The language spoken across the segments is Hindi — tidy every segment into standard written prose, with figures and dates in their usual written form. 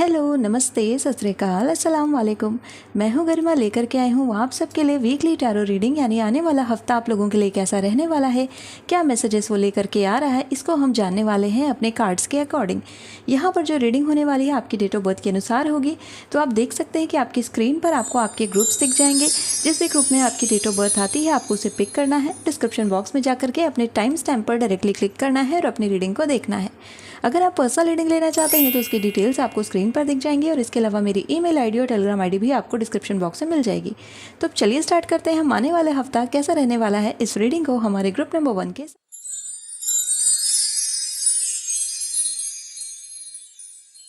हेलो, नमस्ते, सत श्री अकाल, अस्सलाम वालेकुम। मैं हूँ गरिमा, लेकर के आई हूँ आप सबके लिए वीकली टैरो रीडिंग, यानी आने वाला हफ्ता आप लोगों के लिए कैसा रहने वाला है, क्या मैसेजेस वो लेकर के आ रहा है, इसको हम जानने वाले हैं अपने कार्ड्स के अकॉर्डिंग। यहाँ पर जो रीडिंग होने वाली है आपकी डेट ऑफ बर्थ के अनुसार होगी। तो आप देख सकते हैं कि आपकी स्क्रीन पर आपको आपके ग्रुप्स दिख जाएंगे। जिस भी ग्रुप में आपकी डेट ऑफ बर्थ आती है आपको उसे पिक करना है। डिस्क्रिप्शन बॉक्स में जाकर के अपने टाइम स्टैम्प पर डायरेक्टली क्लिक करना है और अपनी रीडिंग को देखना है। अगर आप पर्सनल रीडिंग लेना चाहते हैं तो उसकी डिटेल्स आपको स्क्रीन पर दिख जाएंगी और इसके अलावा मेरी ईमेल आईडी और टेलीग्राम आईडी भी आपको डिस्क्रिप्शन बॉक्स में मिल जाएगी। तो अब चलिए स्टार्ट करते हैं हम आने वाले हफ्ता कैसा रहने वाला है इस रीडिंग को हमारे ग्रुप नंबर 1 के।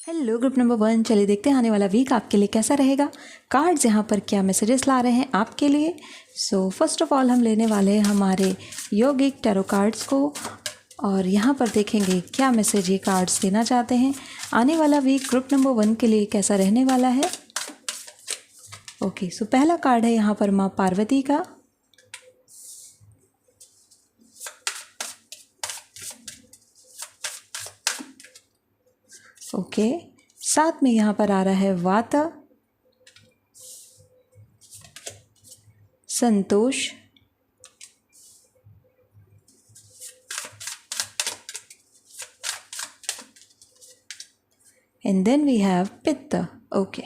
हेलो ग्रुप नंबर 1, चलिए देखते हैं आने वाला वीक आपके लिए कैसा रहेगा। कार्ड्स यहाँ पर क्या मैसेजेस ला रहे हैं आपके लिए। सो फर्स्ट ऑफ ऑल हम लेने वाले हैं हमारे योगिक टैरो कार्ड्स को और यहाँ पर देखेंगे क्या मैसेज ये कार्ड्स देना चाहते हैं। आने वाला वीक ग्रुप नंबर 1 के लिए कैसा रहने वाला है। ओके, सो पहला कार्ड है यहाँ पर माँ पार्वती का। ओके, साथ में यहाँ पर आ रहा है वाता, संतोष, एंड देन वी हैव पित्त। ओके,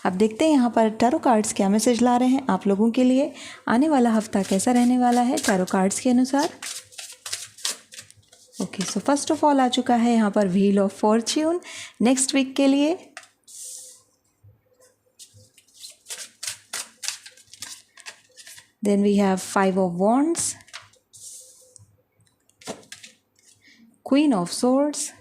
अब देखते हैं यहाँ पर टैरो कार्ड्स क्या मैसेज ला रहे हैं आप लोगों के लिए। आने वाला हफ्ता कैसा रहने वाला है टैरो कार्ड्स के अनुसार। Okay, so first of all आ चुका है यहाँ पर wheel of fortune next week के लिए। Then we have 5 of wands, queen of swords,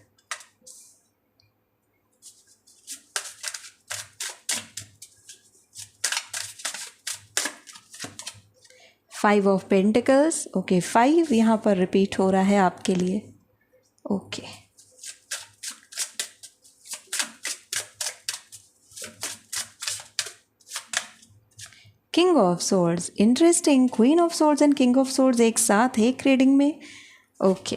five of pentacles. Okay, 5 यहाँ पर रिपीट हो रहा है आपके लिए। Okay, king of swords, interesting. Queen of swords and king of swords एक साथ एक रीडिंग में। ओके,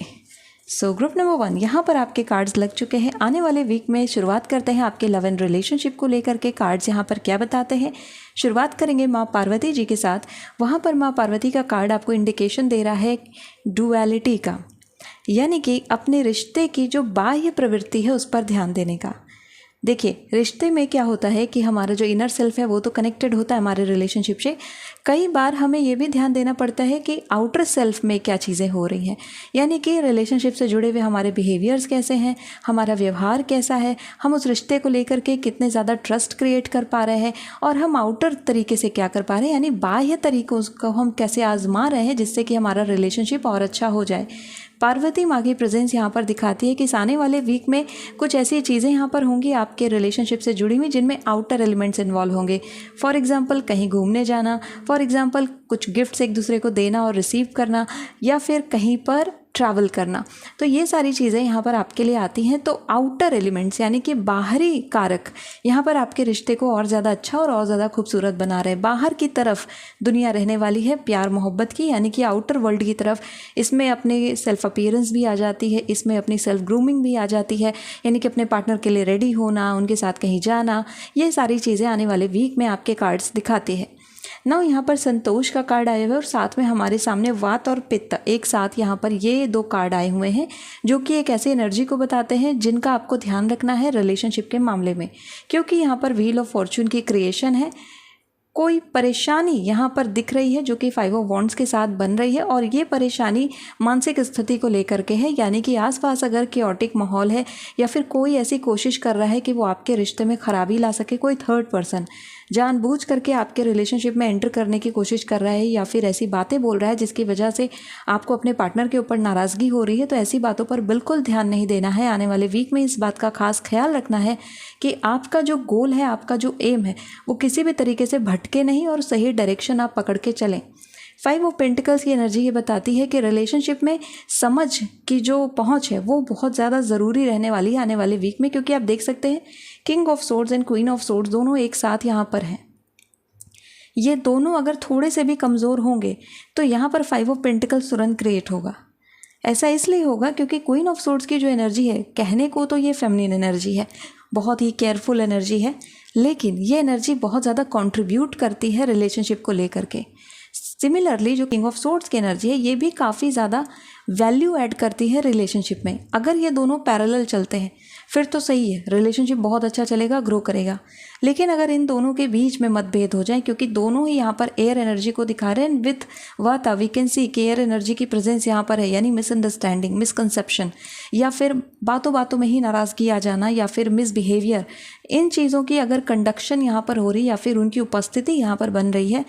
सो ग्रुप नंबर 1 यहाँ पर आपके कार्ड्स लग चुके हैं। आने वाले वीक में शुरुआत करते हैं आपके लव एंड रिलेशनशिप को लेकर के। कार्ड्स यहाँ पर क्या बताते हैं, शुरुआत करेंगे माँ पार्वती जी के साथ। वहाँ पर माँ पार्वती का कार्ड आपको इंडिकेशन दे रहा है डुअलिटी का, यानी कि अपने रिश्ते की जो बाह्य प्रवृत्ति है उस पर ध्यान देने का। देखिए, रिश्ते में क्या होता है कि हमारा जो इनर सेल्फ है वो तो कनेक्टेड होता है हमारे रिलेशनशिप से। कई बार हमें ये भी ध्यान देना पड़ता है कि आउटर सेल्फ में क्या चीज़ें हो रही हैं, यानी कि रिलेशनशिप से जुड़े हुए हमारे बिहेवियर्स कैसे हैं, हमारा व्यवहार कैसा है, हम उस रिश्ते को लेकर के कितने ज़्यादा ट्रस्ट क्रिएट कर पा रहे हैं और हम आउटर तरीके से क्या कर पा रहे हैं, यानी बाह्य तरीकों को हम कैसे आजमा रहे हैं जिससे कि हमारा रिलेशनशिप और अच्छा हो जाए। पार्वती माँ की प्रेजेंस यहाँ पर दिखाती है कि इस आने वाले वीक में कुछ ऐसी चीज़ें यहाँ पर होंगी आपके रिलेशनशिप से जुड़ी हुई जिनमें आउटर एलिमेंट्स इन्वॉल्व होंगे। फॉर एग्जांपल कहीं घूमने जाना, फॉर एग्जांपल कुछ गिफ्ट्स एक दूसरे को देना और रिसीव करना, या फिर कहीं पर ट्रैवल करना। तो ये सारी चीज़ें यहाँ पर आपके लिए आती हैं। तो आउटर एलिमेंट्स यानी कि बाहरी कारक यहाँ पर आपके रिश्ते को और ज़्यादा अच्छा और ज़्यादा खूबसूरत बना रहे हैं। बाहर की तरफ दुनिया रहने वाली है प्यार मोहब्बत की, यानी कि आउटर वर्ल्ड की तरफ। इसमें अपने सेल्फ अपीयरेंस भी आ जाती है, इसमें अपनी सेल्फ ग्रूमिंग भी आ जाती है, यानी कि अपने पार्टनर के लिए रेडी होना, उनके साथ कहीं जाना, ये सारी चीज़ें आने वाले वीक में आपके कार्ड्स दिखाती है। नाउ यहाँ पर संतोष का कार्ड आया हुआ है और साथ में हमारे सामने वात और पित्त एक साथ यहाँ पर ये 2 कार्ड आए हुए हैं जो कि एक ऐसी एनर्जी को बताते हैं जिनका आपको ध्यान रखना है रिलेशनशिप के मामले में, क्योंकि यहाँ पर व्हील ऑफ फॉर्च्यून की क्रिएशन है। कोई परेशानी यहाँ पर दिख रही है जो कि 5 ऑफ वॉन्ड्स के साथ बन रही है और ये परेशानी मानसिक स्थिति को लेकर के है, यानी कि आसपास अगर केओटिक माहौल है या फिर कोई ऐसी कोशिश कर रहा है कि वो आपके रिश्ते में खराबी ला सके, कोई थर्ड पर्सन जानबूझ करके आपके रिलेशनशिप में एंटर करने की कोशिश कर रहा है या फिर ऐसी बातें बोल रहा है जिसकी वजह से आपको अपने पार्टनर के ऊपर नाराज़गी हो रही है, तो ऐसी बातों पर बिल्कुल ध्यान नहीं देना है। आने वाले वीक में इस बात का खास ख्याल रखना है कि आपका जो गोल है, आपका जो एम है, वो किसी भी तरीके से भटके नहीं और सही डायरेक्शन आप पकड़ के चलें। 5 ऑफ पेंटिकल्स की एनर्जी ये बताती है कि रिलेशनशिप में समझ की जो पहुंच है वो बहुत ज़्यादा ज़रूरी रहने वाली है आने वाले वीक में, क्योंकि आप देख सकते हैं king of swords and Queen of swords दोनों एक साथ यहाँ पर हैं। ये दोनों अगर थोड़े से भी कमज़ोर होंगे तो यहाँ पर 5 ऑफ पेंटिकल्स तुरंत क्रिएट होगा। ऐसा इसलिए होगा क्योंकि क्वीन ऑफ सोर्ड्स की जो एनर्जी है, कहने को तो ये फेमिनिन एनर्जी है, बहुत ही केयरफुल एनर्जी है, लेकिन ये एनर्जी बहुत ज़्यादा कंट्रीब्यूट करती है रिलेशनशिप को लेकर के। सिमिलरली जो किंग ऑफ सोर्ड्स की एनर्जी है, ये भी काफ़ी ज़्यादा वैल्यू ऐड करती है रिलेशनशिप में। अगर ये दोनों पैरेलल चलते हैं फिर तो सही है, रिलेशनशिप बहुत अच्छा चलेगा, ग्रो करेगा। लेकिन अगर इन दोनों के बीच में मतभेद हो जाए, क्योंकि दोनों ही यहाँ पर एयर एनर्जी को दिखा रहे हैं, विथ वाता वी कैन सी कि एयर एनर्जी की प्रेजेंस यहाँ पर है, यानी मिसअंडरस्टैंडिंग, मिसकंसेप्शन, या फिर बातों बातों में ही नाराज़गी आ जाना, या फिर मिसबिहेवियर, इन चीज़ों की अगर कंडक्शन यहाँ पर हो रही या फिर उनकी उपस्थिति यहाँ पर बन रही है,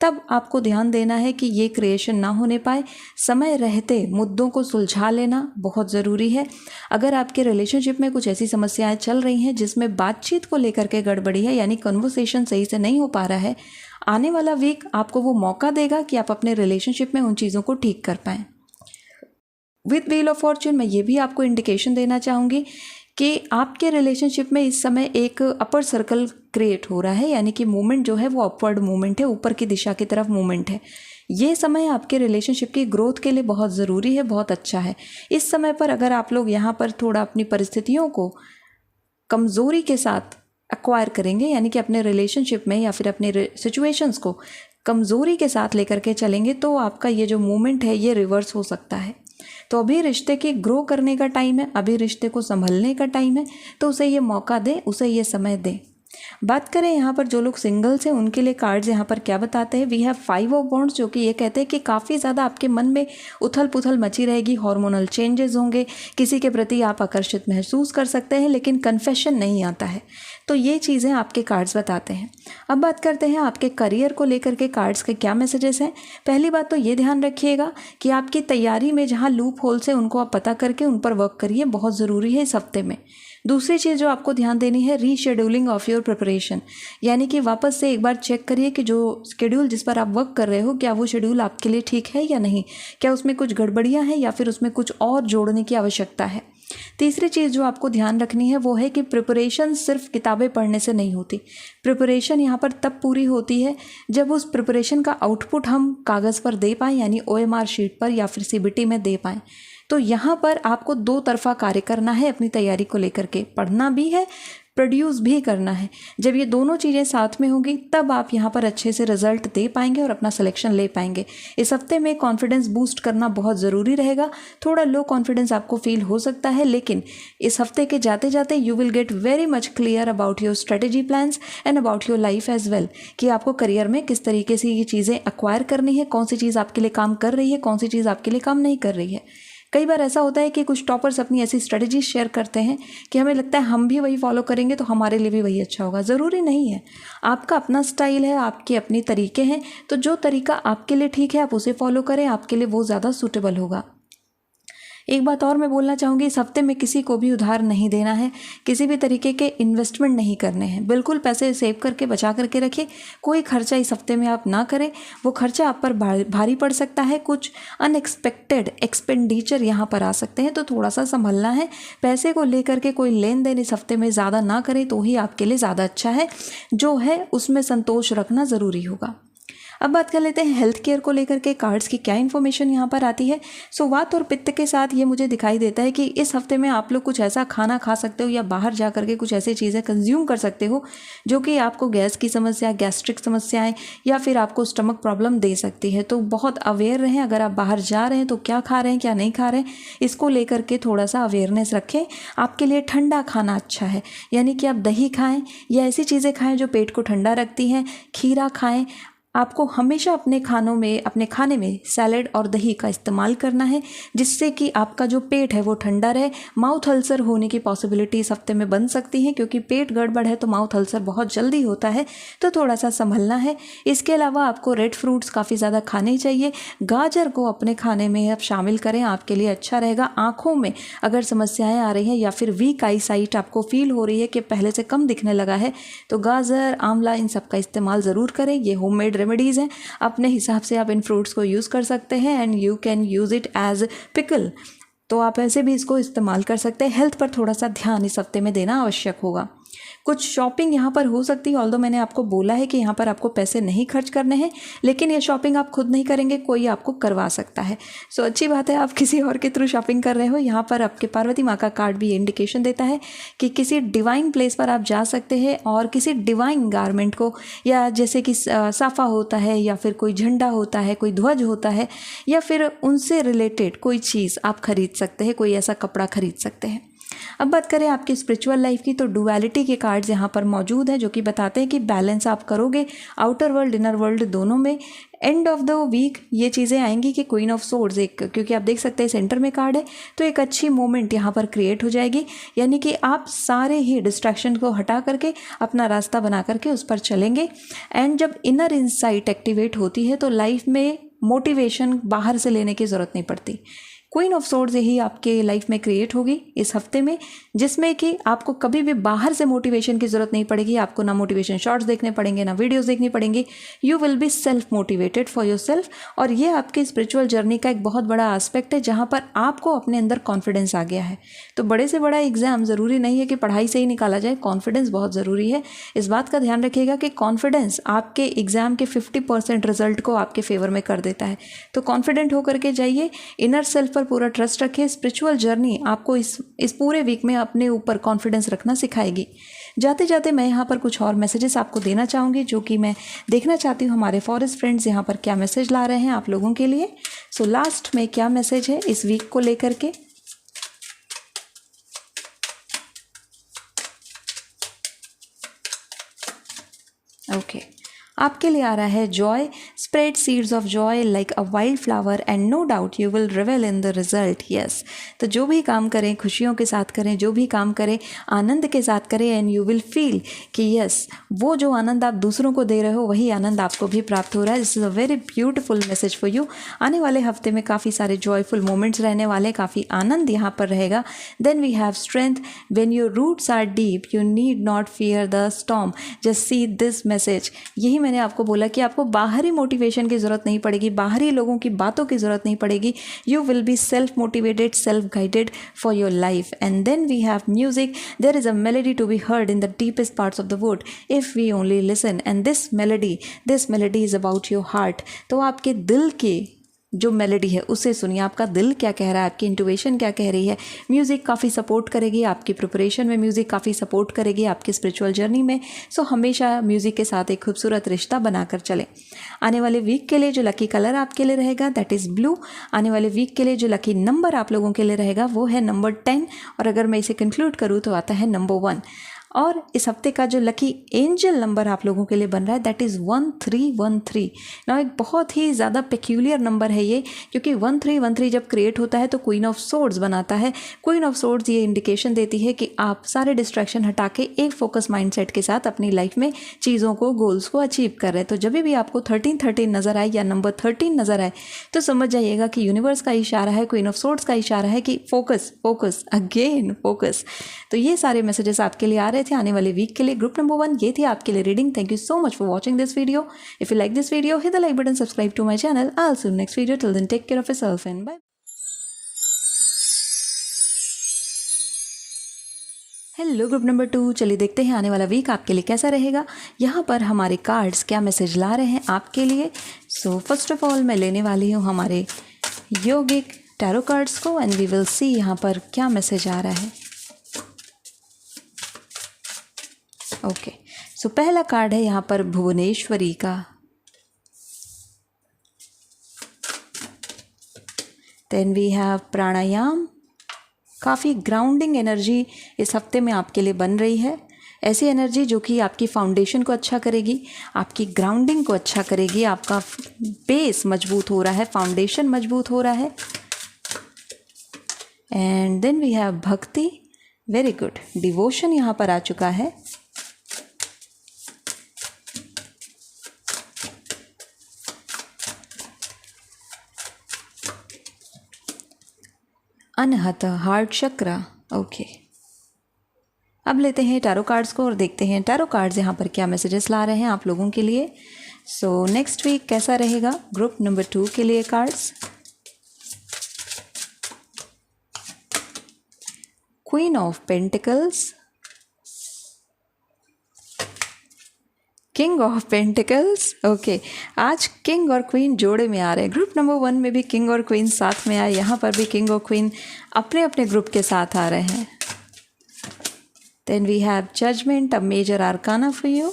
तब आपको ध्यान देना है कि ये क्रिएशन ना होने पाए। समय रहते मुद्दों को सुलझा लेना बहुत ज़रूरी है। अगर आपके रिलेशनशिप में कुछ ऐसी समस्याएं चल रही हैं जिसमें बातचीत को लेकर के गड़बड़ी है, यानी कन्वर्सेशन सही से नहीं हो पा रहा है, आने वाला वीक आपको वो मौका देगा कि आप अपने रिलेशनशिप में उन चीज़ों को ठीक कर पाएँ। विद व्हील ऑफ फॉर्च्यून मैं ये भी आपको इंडिकेशन देना चाहूँगी कि आपके रिलेशनशिप में इस समय एक अपर सर्कल क्रिएट हो रहा है, यानी कि मूवमेंट जो है वो अपवर्ड मूवमेंट है, ऊपर की दिशा की तरफ मूवमेंट है। ये समय आपके रिलेशनशिप की ग्रोथ के लिए बहुत ज़रूरी है, बहुत अच्छा है। इस समय पर अगर आप लोग यहाँ पर थोड़ा अपनी परिस्थितियों को कमज़ोरी के साथ एक्वायर करेंगे, यानी कि अपने रिलेशनशिप में या फिर अपने सिचुएशंस को कमज़ोरी के साथ लेकर के चलेंगे, तो आपका ये जो मूवमेंट है ये रिवर्स हो सकता है। तो अभी रिश्ते के ग्रो करने का टाइम है, अभी रिश्ते को संभलने का टाइम है, तो उसे ये मौका दें, उसे ये समय दें। बात करें यहाँ पर जो लोग सिंगल्स हैं उनके लिए कार्ड्स यहाँ पर क्या बताते हैं। वी हैव 5 ऑफ वॉन्ड्स, जो कि ये कहते हैं कि काफ़ी ज़्यादा आपके मन में उथल पुथल मची रहेगी, हार्मोनल चेंजेस होंगे, किसी के प्रति आप आकर्षित महसूस कर सकते हैं, लेकिन कन्फेशन नहीं आता है। तो ये चीज़ें आपके कार्ड्स बताते हैं। अब बात करते हैं आपके करियर को लेकर के कार्ड्स के क्या मैसेजेस हैं। पहली बात तो ये ध्यान रखिएगा कि आपकी तैयारी में जहाँ लूप होल्स हैं उनको आप पता करके उन पर वर्क करिए, बहुत ज़रूरी है इस हफ्ते में। दूसरी चीज़ जो आपको ध्यान देनी है, रीशेड्यूलिंग ऑफ योर प्रिपरेशन, यानी कि वापस से एक बार चेक करिए कि जो शेड्यूल जिस पर आप वर्क कर रहे हो, क्या वो शेड्यूल आपके लिए ठीक है या नहीं, क्या उसमें कुछ गड़बड़ियाँ हैं या फिर उसमें कुछ और जोड़ने की आवश्यकता है। तीसरी चीज़ जो आपको ध्यान रखनी है वो है कि प्रिपरेशन सिर्फ किताबें पढ़ने से नहीं होती। प्रिपरेशन यहाँ पर तब पूरी होती है जब उस प्रिपरेशन का आउटपुट हम कागज़ पर दे पाएँ, यानी OMR शीट पर या फिर CBT में दे पाएँ। तो यहाँ पर आपको 2 तरफा कार्य करना है अपनी तैयारी को लेकर के, पढ़ना भी है, प्रोड्यूस भी करना है। जब ये दोनों चीज़ें साथ में होंगी तब आप यहाँ पर अच्छे से रिजल्ट दे पाएंगे और अपना सिलेक्शन ले पाएंगे। इस हफ्ते में कॉन्फिडेंस बूस्ट करना बहुत ज़रूरी रहेगा। थोड़ा लो कॉन्फिडेंस आपको फील हो सकता है, लेकिन इस हफ्ते के जाते जाते you will get very much clear about your strategy plans and about your life as well, कि आपको करियर में किस तरीके से ये चीज़ें एक्वायर करनी है, कौन सी चीज़ आपके लिए काम कर रही है, कौन सी चीज़ आपके लिए काम नहीं कर रही है। कई बार ऐसा होता है कि कुछ टॉपर्स अपनी ऐसी स्ट्रेटजी शेयर करते हैं कि हमें लगता है हम भी वही फॉलो करेंगे तो हमारे लिए भी वही अच्छा होगा। ज़रूरी नहीं है, आपका अपना स्टाइल है, आपके अपने तरीके हैं, तो जो तरीका आपके लिए ठीक है आप उसे फॉलो करें, आपके लिए वो ज़्यादा सूटेबल होगा। एक बात और मैं बोलना चाहूँगी, इस हफ्ते में किसी को भी उधार नहीं देना है, किसी भी तरीके के इन्वेस्टमेंट नहीं करने हैं। बिल्कुल पैसे सेव करके बचा करके रखिए, कोई खर्चा इस हफ्ते में आप ना करें, वो खर्चा आप पर भारी पड़ सकता है। कुछ अनएक्सपेक्टेड एक्सपेंडिचर यहाँ पर आ सकते हैं, तो थोड़ा सा संभलना है। पैसे को लेकर के कोई लेन देन इस हफ्ते में ज़्यादा ना करें तो ही आपके लिए ज़्यादा अच्छा है। जो है उसमें संतोष रखना ज़रूरी होगा। अब बात कर लेते हैं हेल्थ केयर को लेकर के कार्ड्स की क्या इन्फॉर्मेशन यहाँ पर आती है। सो वात और पित्त के साथ ये मुझे दिखाई देता है कि इस हफ्ते में आप लोग कुछ ऐसा खाना खा सकते हो या बाहर जा करके कुछ ऐसी चीज़ें कंज्यूम कर सकते हो जो कि आपको गैस की समस्या, गैस्ट्रिक समस्याएं या फिर आपको स्टमक प्रॉब्लम दे सकती है। तो बहुत अवेयर रहें, अगर आप बाहर जा रहे हैं तो क्या खा रहे हैं क्या नहीं खा रहे हैं, इसको लेकर के थोड़ा सा अवेयरनेस रखें। आपके लिए ठंडा खाना अच्छा है, यानी कि आप दही खाएँ या ऐसी चीज़ें खाएँ जो पेट को ठंडा रखती हैं। खीरा खाएँ। आपको हमेशा अपने खाने में सैलेड और दही का इस्तेमाल करना है, जिससे कि आपका जो पेट है वो ठंडा रहे। माउथ अल्सर होने की पॉसिबिलिटी इस हफ्ते में बन सकती है, क्योंकि पेट गड़बड़ है तो माउथ अल्सर बहुत जल्दी होता है, तो थोड़ा सा संभलना है। इसके अलावा आपको रेड फ्रूट्स काफ़ी ज़्यादा खाने चाहिए। गाजर को अपने खाने में आप शामिल करें, आपके लिए अच्छा रहेगा। आँखों में अगर समस्याएँ आ रही हैं या फिर वीक आई साइट आपको फील हो रही है कि पहले से कम दिखने लगा है, तो गाजर, आंवला इन सब का इस्तेमाल ज़रूर करें। ये होममेड रेमेडीज़ हैं, अपने हिसाब से आप इन फ्रूट्स को यूज़ कर सकते हैं and you can use it as pickle, तो आप ऐसे भी इसको इस्तेमाल कर सकते हैं। हेल्थ पर थोड़ा सा ध्यान इस हफ्ते में देना आवश्यक होगा। कुछ शॉपिंग यहाँ पर हो सकती है, ऑल्दो मैंने आपको बोला है कि यहाँ पर आपको पैसे नहीं खर्च करने हैं, लेकिन ये शॉपिंग आप खुद नहीं करेंगे, कोई आपको करवा सकता है। सो अच्छी बात है, आप किसी और के थ्रू शॉपिंग कर रहे हो। यहाँ पर आपके पार्वती माँ का कार्ड भी ये इंडिकेशन देता है कि किसी डिवाइन प्लेस पर आप जा सकते हैं और किसी डिवाइन गारमेंट को, या जैसे कि साफा होता है या फिर कोई झंडा होता है, कोई ध्वज होता है, या फिर उनसे रिलेटेड कोई चीज़ आप खरीद सकते हैं, कोई ऐसा कपड़ा खरीद सकते हैं। अब बात करें आपकी स्पिरिचुअल लाइफ की, तो डुअलिटी के कार्ड्स यहाँ पर मौजूद हैं जो कि बताते हैं कि बैलेंस आप करोगे आउटर वर्ल्ड इनर वर्ल्ड दोनों में। एंड ऑफ द वीक ये चीज़ें आएंगी कि क्वीन ऑफ सोर्ड्स एक, क्योंकि आप देख सकते हैं सेंटर में कार्ड है, तो एक अच्छी मोमेंट यहाँ पर क्रिएट हो जाएगी, यानी कि आप सारे ही डिस्ट्रैक्शन को हटा करके अपना रास्ता बना करके उस पर चलेंगे। एंड जब इनर इंसाइट एक्टिवेट होती है तो लाइफ में मोटिवेशन बाहर से लेने की ज़रूरत नहीं पड़ती। क्वीन ऑफ सोर्ड्स यही आपके लाइफ में क्रिएट होगी इस हफ्ते में, जिसमें कि आपको कभी भी बाहर से मोटिवेशन की ज़रूरत नहीं पड़ेगी। आपको ना मोटिवेशन शॉर्ट्स देखने पड़ेंगे, ना वीडियोस देखनी पड़ेंगी। You will be self motivated for your self. और ये आपकी स्पिरिचुअल जर्नी का एक बहुत बड़ा एस्पेक्ट है जहाँ पर आपको अपने अंदर कॉन्फिडेंस आ गया है। तो बड़े से बड़ा एग्जाम ज़रूरी नहीं है कि पढ़ाई से ही निकाला जाए, कॉन्फिडेंस बहुत ज़रूरी है। इस बात का ध्यान रखिएगा कि कॉन्फिडेंस आपके एग्जाम के 50% रिजल्ट को आपके फेवर में कर देता है। तो कॉन्फिडेंट होकर के जाइए, इनर सेल्फ पर पूरा ट्रस्ट रखिए। स्पिरिचुअल जर्नी आपको इस पूरे वीक में अपने ऊपर कॉन्फिडेंस रखना सिखाएगी। जाते जाते मैं यहाँ पर कुछ और मैसेजेस आपको देना चाहूँगी, जो कि मैं देखना चाहती हूँ हमारे फॉरेस्ट फ्रेंड्स यहाँ पर क्या मैसेज ला रहे हैं आप लोगों के लिए। सो लास्ट में क्या मैसेज है इस वीक को लेकर के। ओके, आपके लिए आ रहा है joy, spread seeds of joy like a wild flower and no doubt you will revel in the result. Yes, तो जो भी काम करें खुशियों के साथ करें, जो भी काम करें आनंद के साथ करें, एंड यू विल फील कि यस, वो जो आनंद आप दूसरों को दे रहे हो वही आनंद आपको भी प्राप्त हो रहा है। This is a very beautiful message for you. आने वाले हफ्ते में काफ़ी सारे जॉयफुल मोमेंट्स रहने वाले, काफ़ी आनंद यहाँ पर रहेगा। Then we have strength, when your roots are deep you need not fear the storm, just see this message. यही मैंने आपको बोला कि आपको बाहरी मोटिवेशन की ज़रूरत नहीं पड़ेगी, बाहरी लोगों की बातों की ज़रूरत नहीं पड़ेगी। You will be self motivated, self guided for your life. And then we have music, there is a melody to be heard in the deepest parts of the wood if we only listen. And this melody is about your heart. तो आपके दिल के जो मेलोडी है उसे सुनिए, आपका दिल क्या कह रहा है, आपकी इंट्यूशन क्या कह रही है। म्यूज़िक काफ़ी सपोर्ट करेगी आपकी प्रिपरेशन में, म्यूज़िक काफ़ी सपोर्ट करेगी आपकी स्पिरिचुअल जर्नी में। सो हमेशा म्यूज़िक के साथ एक खूबसूरत रिश्ता बनाकर चलें। आने वाले वीक के लिए जो लकी कलर आपके लिए रहेगा दैट इज़ ब्लू। आने वाले वीक के लिए जो लकी नंबर आप लोगों के लिए रहेगा वो है नंबर 10, और अगर मैं इसे कंक्लूड करूँ तो आता है नंबर 1। और इस हफ्ते का जो लकी एंजल नंबर आप लोगों के लिए बन रहा है दैट इज़ 1313। ना एक बहुत ही ज़्यादा पेक्यूलियर नंबर है ये, क्योंकि 1313 जब क्रिएट होता है तो क्वीन ऑफ सोर्ड्स बनाता है। क्वीन ऑफ सोर्ड्स ये इंडिकेशन देती है कि आप सारे डिस्ट्रैक्शन हटा के एक फोकस माइंडसेट के साथ अपनी लाइफ में चीज़ों को, गोल्स को अचीव कर रहे हैं। तो जब भी आपको 1313 नज़र आए या नंबर 13 नज़र आए तो समझ जाइएगा कि यूनिवर्स का इशारा है, क्वीन ऑफ सोर्ड्स का इशारा है कि फोकस फोकस अगेन फोकस। तो ये सारे मैसेजेस आपके लिए आ रहे थे आने वाले वीक के लिए। ग्रुप नंबर 1 ये थी आपके लिए reading. Thank you so much for watching this video. If you like this video hit the like button, subscribe to my channel. I will see you next video. Till then take care of yourself and bye. Hello group number 2, चलिए देखते हैं आने वाला वीक आपके लिए कैसा रहेगा। यहाँ पर हमारे कार्ड्स क्या मैसेज ला रहे हैं आपके लिए। सो फर्स्ट ऑफ ऑल मैं लेने वाली हूँ हमारे योगिक टैरो कार्ड्स को, एंड वी विल सी यहाँ पर क्या मैसेज आ रहा है। ओके, सो पहला कार्ड है यहाँ पर भुवनेश्वरी का। देन वी हैव प्राणायाम। काफ़ी ग्राउंडिंग एनर्जी इस हफ्ते में आपके लिए बन रही है। ऐसी एनर्जी जो कि आपकी फाउंडेशन को अच्छा करेगी, आपकी ग्राउंडिंग को अच्छा करेगी। आपका बेस मजबूत हो रहा है, फाउंडेशन मजबूत हो रहा है। एंड देन वी हैव भक्ति। वेरी गुड, डिवोशन यहाँ पर आ चुका है। अनहत, हार्ट चक्र। ओके, अब लेते हैं टैरो कार्ड्स को और देखते हैं टैरो कार्ड्स यहाँ पर क्या मैसेजेस ला रहे हैं आप लोगों के लिए। सो नेक्स्ट वीक कैसा रहेगा ग्रुप नंबर 2 के लिए cards. Queen of pentacles, king of pentacles. Okay, आज किंग और क्वीन जोड़े में आ रहे हैं। ग्रुप नंबर 1 में भी किंग और क्वीन साथ में आए, यहाँ पर भी किंग और क्वीन अपने अपने ग्रुप के साथ आ रहे हैं। Then we have judgement, a major arcana for you.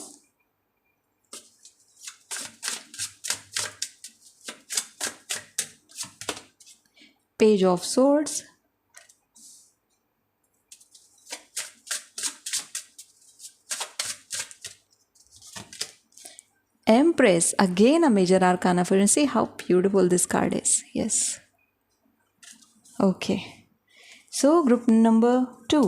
Page of swords, Empress, again a major arcana for you. See how beautiful this card is. Yes. Okay. So group number 2,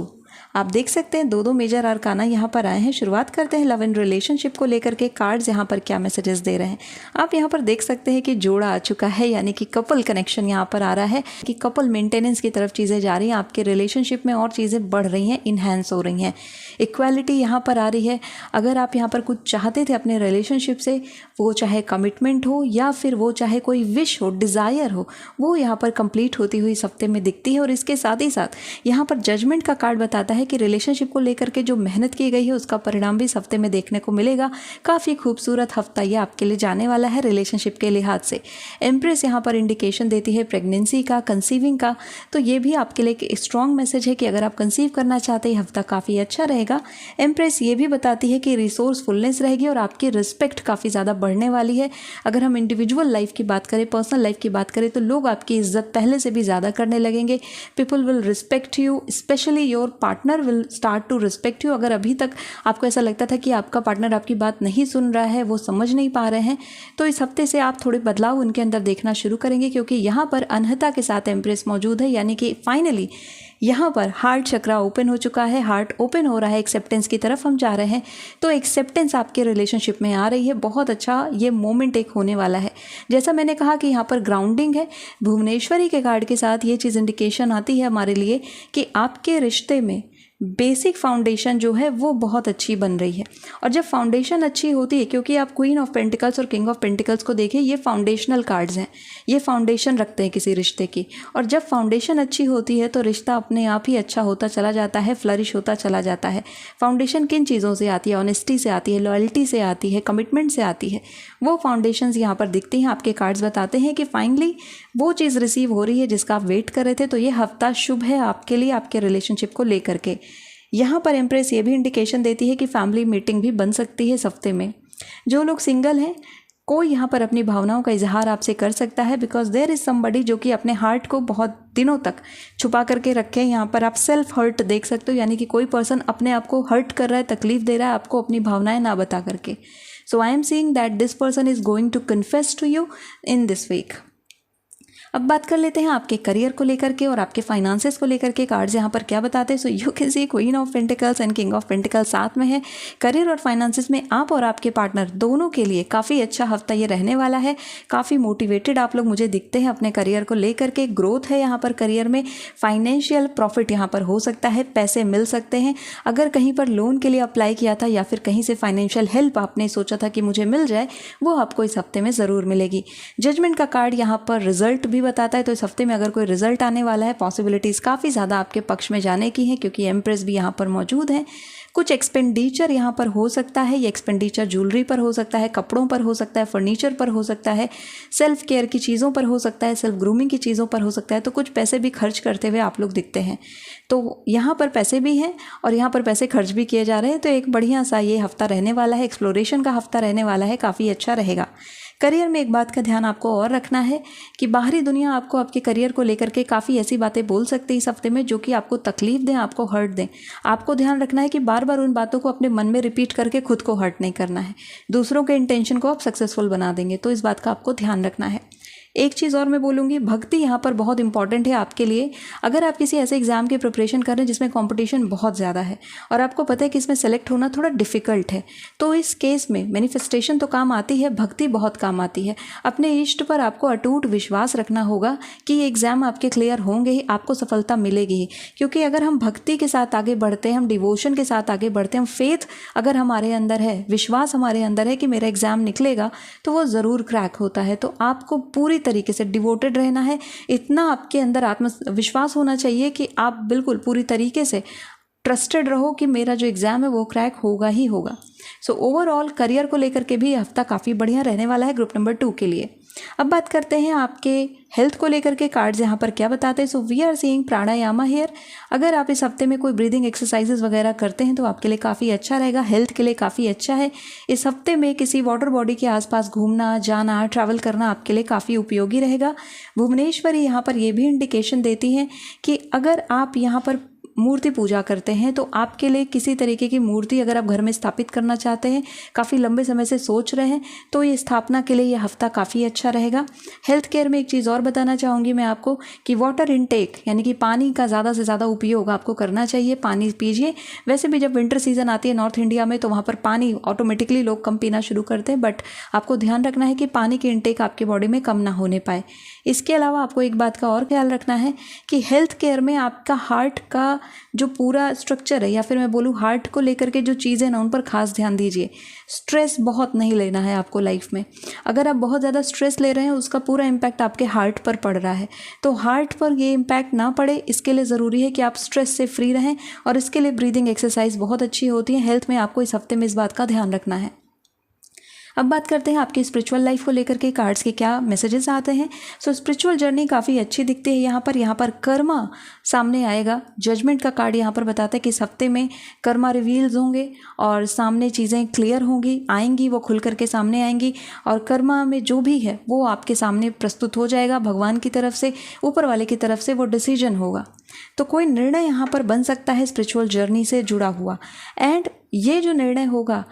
आप देख सकते हैं दो मेजर आर्काना यहाँ पर आए हैं। शुरुआत करते हैं लव एंड रिलेशनशिप को लेकर के। कार्ड्स यहाँ पर क्या मैसेजेस दे रहे हैं आप यहाँ पर देख सकते हैं कि जोड़ा आ चुका है, यानी कि कपल कनेक्शन यहाँ पर आ रहा है कि कपल मेंटेनेंस की तरफ चीज़ें जा रही हैं, आपके रिलेशनशिप में और चीज़ें बढ़ रही हैं, इन्हेंस हो रही हैं, इक्वालिटी यहाँ पर आ रही है। अगर आप यहाँ पर कुछ चाहते थे अपने रिलेशनशिप से, वो चाहे कमिटमेंट हो या फिर वो चाहे कोई विश हो, डिज़ायर हो, वो यहाँ पर कंप्लीट होती हुई इस हफ्ते में दिखती है। और इसके साथ ही साथ यहाँ पर जजमेंट का कार्ड बताता है कि रिलेशनशिप को लेकर के जो मेहनत की गई है उसका परिणाम भी इस हफ्ते में देखने को मिलेगा। काफ़ी खूबसूरत हफ्ता ये आपके लिए जाने वाला है रिलेशनशिप के लिहाज से। एम्प्रेस यहाँ पर इंडिकेशन देती है प्रेगनेंसी का, कंसीविंग का, तो ये भी आपके लिए एक स्ट्रॉन्ग मैसेज है कि अगर आप कंसीव करना चाहते हैं हफ्ता काफ़ी अच्छा रहेगा। एम्प्रेस ये भी बताती है कि रिसोर्सफुलनेस रहेगी और आपकी रिस्पेक्ट काफ़ी ज़्यादा बढ़ने वाली है। अगर हम इंडिविजुअल लाइफ की बात करें, पर्सनल लाइफ की बात करें, तो लोग आपकी इज्जत पहले से भी ज़्यादा करने लगेंगे। People will respect you, specially your partner will start to respect you. अगर अभी तक आपको ऐसा लगता था कि आपका पार्टनर आपकी बात नहीं सुन रहा है, वो समझ नहीं पा रहे हैं, तो इस हफ्ते से आप थोड़े बदलाव उनके अंदर देखना शुरू करेंगे, क्योंकि यहाँ पर अनहता के साथ एम्प्रेस मौजूद है, यानी कि फाइनली यहाँ पर हार्ट चक्रा ओपन हो चुका है, हार्ट ओपन हो रहा है, एक्सेप्टेंस की तरफ हम जा रहे हैं। तो एक्सेप्टेंस आपके रिलेशनशिप में आ रही है, बहुत अच्छा ये मोमेंट एक होने वाला है। जैसा मैंने कहा कि यहाँ पर ग्राउंडिंग है, भुवनेश्वरी के कार्ड के साथ ये चीज़ इंडिकेशन आती है हमारे लिए कि आपके रिश्ते में बेसिक फाउंडेशन जो है वो बहुत अच्छी बन रही है। और जब फाउंडेशन अच्छी होती है, क्योंकि आप क्वीन ऑफ पेंटिकल्स और किंग ऑफ पेंटिकल्स को देखिए, ये फाउंडेशनल कार्ड्स हैं, ये फाउंडेशन रखते हैं किसी रिश्ते की। और जब फाउंडेशन अच्छी होती है तो रिश्ता अपने आप ही अच्छा होता चला जाता है, फ्लरिश होता चला जाता है। फाउंडेशन किन चीज़ों से आती है? ऑनेस्टी से आती है, लॉयल्टी से आती है, कमिटमेंट से आती है। वो फाउंडेशंस यहाँ पर दिखती हैं। आपके कार्ड्स बताते हैं कि फाइनली वो चीज़ रिसीव हो रही है जिसका आप वेट कर रहे थे। तो ये हफ्ता शुभ है आपके लिए, आपके रिलेशनशिप को लेकर के। यहाँ पर एम्प्रेस ये भी इंडिकेशन देती है कि फैमिली मीटिंग भी बन सकती है इस हफ्ते में। जो लोग सिंगल हैं, कोई यहाँ पर अपनी भावनाओं का इजहार आपसे कर सकता है, बिकॉज देयर इज़ समबडी जो कि अपने हार्ट को बहुत दिनों तक छुपा करके रखे। यहाँ पर आप सेल्फ हर्ट देख सकते हो, यानी कि कोई पर्सन अपने आप को हर्ट कर रहा है, तकलीफ दे रहा है आपको अपनी भावनाएं ना बता करके। So I am seeing that this person is going to confess to you in this week. अब बात कर लेते हैं आपके करियर को लेकर के और आपके फाइनेंसेस को लेकर के। कार्ड्स यहाँ पर क्या बताते हैं? So you can see queen of pentacles and king of pentacles साथ में है। करियर और फाइनेंसेस में आप और आपके पार्टनर दोनों के लिए काफ़ी अच्छा हफ्ता ये रहने वाला है। काफ़ी मोटिवेटेड आप लोग मुझे दिखते हैं अपने करियर को लेकर के। ग्रोथ है यहाँ पर करियर में, फाइनेंशियल प्रॉफिट यहाँ पर हो सकता है, पैसे मिल सकते हैं। अगर कहीं पर लोन के लिए अप्लाई किया था या फिर कहीं से फाइनेंशियल हेल्प आपने सोचा था कि मुझे मिल जाए, वो आपको इस हफ्ते में ज़रूर मिलेगी। जजमेंट का कार्ड यहाँ पर रिजल्ट भी बताता है, तो इस हफ्ते में अगर कोई रिजल्ट आने वाला है, पॉसिबिलिटीज़ काफ़ी ज़्यादा आपके पक्ष में जाने की हैं, क्योंकि एम्प्रेस भी यहाँ पर मौजूद है। कुछ एक्सपेंडिचर यहाँ पर हो सकता है, ये एक्सपेंडिचर ज्वेलरी पर हो सकता है, कपड़ों पर हो सकता है, फर्नीचर पर हो सकता है, सेल्फ केयर की चीज़ों पर हो सकता है, सेल्फ ग्रूमिंग की चीज़ों पर हो सकता है। तो कुछ पैसे भी खर्च करते हुए आप लोग दिखते हैं। तो यहाँ पर पैसे भी हैं और यहाँ पर पैसे खर्च भी किए जा रहे हैं। तो एक बढ़िया सा ये हफ्ता रहने वाला है, एक्सप्लोरेशन का हफ्ता रहने वाला है, काफ़ी अच्छा रहेगा। करियर में एक बात का ध्यान आपको और रखना है कि बाहरी दुनिया आपको आपके करियर को लेकर के काफ़ी ऐसी बातें बोल सकती है इस हफ्ते में जो कि आपको तकलीफ दें, आपको हर्ट दें। आपको ध्यान रखना है कि बार बार उन बातों को अपने मन में रिपीट करके खुद को हर्ट नहीं करना है। दूसरों के इंटेंशन को आप सक्सेसफुल बना देंगे, तो इस बात का आपको ध्यान रखना है। एक चीज़ और मैं बोलूँगी, भक्ति यहाँ पर बहुत इंपॉर्टेंट है आपके लिए। अगर आप किसी ऐसे एग्ज़ाम की प्रिपरेशन कर रहे हैं जिसमें कंपटीशन बहुत ज़्यादा है और आपको पता है कि इसमें सेलेक्ट होना थोड़ा डिफ़िकल्ट है, तो इस केस में मैनिफेस्टेशन तो काम आती है, भक्ति बहुत काम आती है। अपने इष्ट पर आपको अटूट विश्वास रखना होगा कि ये एग्ज़ाम आपके क्लियर होंगे ही, आपको सफलता मिलेगी ही। क्योंकि अगर हम भक्ति के साथ आगे बढ़ते हैं, हम डिवोशन के साथ आगे बढ़ते हैं, हम फेथ अगर हमारे अंदर है, विश्वास हमारे अंदर है कि मेरा एग्ज़ाम निकलेगा, तो वो ज़रूर क्रैक होता है। तो आपको पूरी तरीके से डिवोटेड रहना है, इतना आपके अंदर आत्मविश्वास होना चाहिए कि आप बिल्कुल पूरी तरीके से ट्रस्टेड रहो कि मेरा जो एग्ज़ाम है वो क्रैक होगा ही होगा। सो ओवरऑल करियर को लेकर के भी हफ्ता काफ़ी बढ़िया रहने वाला है ग्रुप नंबर 2 के लिए। अब बात करते हैं आपके हेल्थ को लेकर के कार्ड्स यहाँ पर क्या बताते हैं। So we are seeing pranayama here. अगर आप इस हफ्ते में कोई ब्रीदिंग एक्सरसाइजेज वगैरह करते हैं तो आपके लिए काफ़ी अच्छा रहेगा, हेल्थ के लिए काफ़ी अच्छा है। इस हफ्ते में किसी वाटर बॉडी के आसपास घूमना जाना ट्रैवल करना आपके लिए काफ़ी उपयोगी रहेगा। भुवनेश्वरी यहाँ पर ये भी इंडिकेशन देती हैं कि अगर आप यहाँ पर मूर्ति पूजा करते हैं तो आपके लिए किसी तरीके की मूर्ति अगर आप घर में स्थापित करना चाहते हैं, काफ़ी लंबे समय से सोच रहे हैं, तो ये स्थापना के लिए ये हफ्ता काफ़ी अच्छा रहेगा। हेल्थ केयर में एक चीज़ और बताना चाहूँगी मैं आपको कि वाटर इनटेक यानी कि पानी का ज़्यादा से ज़्यादा उपयोग आपको करना चाहिए, पानी पीजिए। वैसे भी जब विंटर सीजन आती है नॉर्थ इंडिया में तो वहाँ पर पानी ऑटोमेटिकली लोग कम पीना शुरू करते हैं, बट आपको ध्यान रखना है कि पानी की इनटेक आपकी बॉडी में कम ना होने पाए। इसके अलावा आपको एक बात का और ख्याल रखना है कि हेल्थ केयर में आपका हार्ट का जो पूरा स्ट्रक्चर है या फिर मैं बोलूँ हार्ट को लेकर के जो चीज़ें ना उन पर खास ध्यान दीजिए। स्ट्रेस बहुत नहीं लेना है आपको लाइफ में। अगर आप बहुत ज़्यादा स्ट्रेस ले रहे हैं उसका पूरा इम्पैक्ट आपके हार्ट पर पड़ रहा है, तो हार्ट पर ये इम्पैक्ट ना पड़े इसके लिए ज़रूरी है कि आप स्ट्रेस से फ्री रहें, और इसके लिए ब्रीदिंग एक्सरसाइज बहुत अच्छी होती है। हेल्थ में आपको इस हफ्ते में इस बात का ध्यान रखना है। अब बात करते हैं आपकी स्पिरिचुअल लाइफ को लेकर के कार्ड्स के क्या मैसेजेस आते हैं। सो स्पिरिचुअल जर्नी काफ़ी अच्छी दिखती है यहाँ पर कर्मा सामने आएगा। जजमेंट का कार्ड यहाँ पर बताता है कि इस हफ्ते में कर्मा रिवील्स होंगे और सामने चीज़ें क्लियर होंगी, आएंगी, वो खुल करके सामने आएंगी, और कर्मा में जो भी है वो आपके सामने प्रस्तुत हो जाएगा। भगवान की तरफ से, ऊपर वाले की तरफ से वो डिसीजन होगा। तो कोई निर्णय यहाँ पर बन सकता है स्पिरिचुअल जर्नी से जुड़ा हुआ, एंड ये जो निर्णय होगा